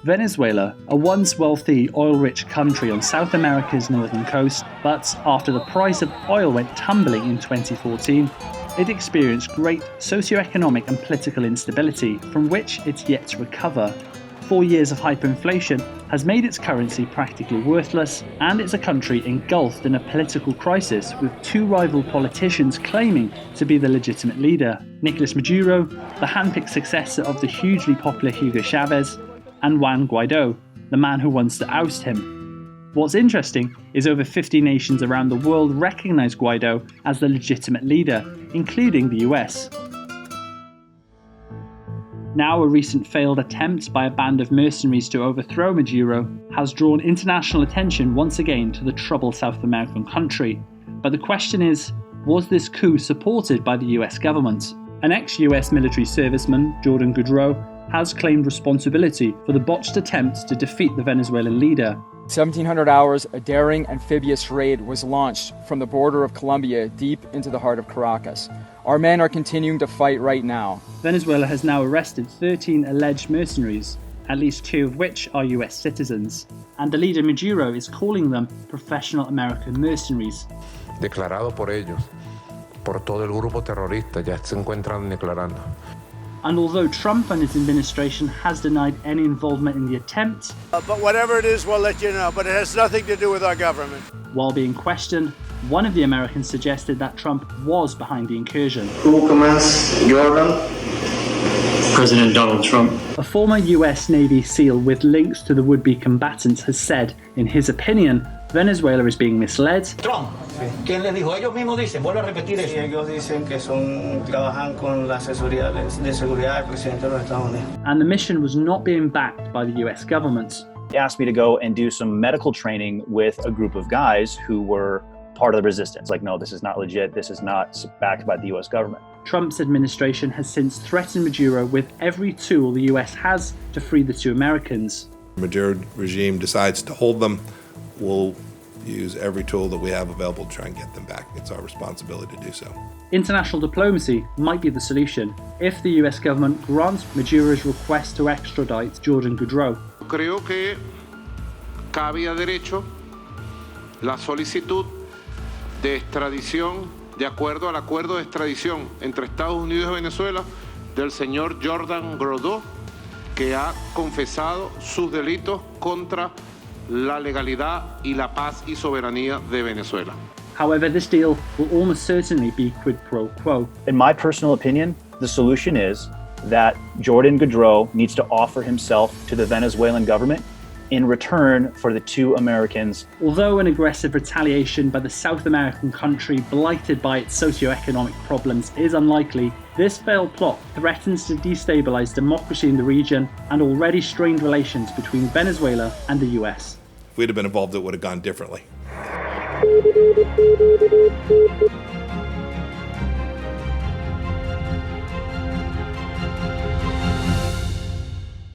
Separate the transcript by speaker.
Speaker 1: Venezuela, a once wealthy, oil-rich country on South America's northern coast, but after the price of oil went tumbling in 2014, it experienced great socioeconomic and political instability from which it's yet to recover. 4 years of hyperinflation has made its currency practically worthless, and it's a country engulfed in a political crisis with two rival politicians claiming to be the legitimate leader: Nicolas Maduro, the handpicked successor of the hugely popular Hugo Chavez, and Juan Guaido, the man who wants to oust him. What's interesting is over 50 nations around the world recognize Guaido as the legitimate leader, including the US. Now, a recent failed attempt by a band of mercenaries to overthrow Maduro has drawn international attention once again to the troubled South American country. But the question is, was this coup supported by the US government? An ex-US military serviceman, Jordan Goudreau, has claimed responsibility for the botched attempt to defeat the Venezuelan leader.
Speaker 2: 1700 hours, a daring amphibious raid was launched from the border of Colombia deep into the heart of Caracas. Our men are continuing to fight right now.
Speaker 1: Venezuela has now arrested 13 alleged mercenaries, at least 2 of which are US citizens. And the leader Maduro is calling them professional American mercenaries.
Speaker 3: Declarado por ellos, por todo el grupo terrorista, ya se encuentran declarando.
Speaker 1: And although Trump and his administration has denied any involvement in the attempt,
Speaker 4: but whatever it is, we'll let you know. But it has nothing to do with our government.
Speaker 1: While being questioned, one of the Americans suggested that Trump was behind the incursion.
Speaker 5: Who commands Jordan? President Donald Trump.
Speaker 1: A former US Navy SEAL with links to the would-be combatants has said, in his opinion, Venezuela is being misled.
Speaker 6: Trump. ¿Quién les dijo? Ellos mismos dicen, vuelvo a repetir eso.
Speaker 7: Ellos dicen que trabajan con la asesoría de seguridad del presidente de los Estados Unidos.
Speaker 1: And the mission was not being backed by the US government.
Speaker 8: He asked me to go and do some medical training with a group of guys who were part of the resistance. Like, no, this is not legit. This is not backed by the US government.
Speaker 1: Trump's administration has since threatened Maduro with every tool the US has to free the 2 Americans.
Speaker 9: Maduro regime decides to hold them, we'll use every tool that we have available to try and get them back. It's our responsibility to do so.
Speaker 1: International diplomacy might be the solution if the US government grants Maduro's request to extradite Jordan Goudreau.
Speaker 3: Creo que cabía derecho la solicitud de extradición de acuerdo al acuerdo de extradición entre Estados Unidos y Venezuela del señor Jordan Goudreau, que ha confesado sus delitos contra la legalidad y la paz y soberanía de Venezuela.
Speaker 1: However, this deal will almost certainly be quid pro quo.
Speaker 8: In my personal opinion, the solution is that Jordan Goudreau needs to offer himself to the Venezuelan government in return for the 2 Americans.
Speaker 1: Although an aggressive retaliation by the South American country blighted by its socio-economic problems is unlikely, this failed plot threatens to destabilize democracy in the region and already strained relations between Venezuela and the US.
Speaker 9: If we'd have been involved, it would have gone differently.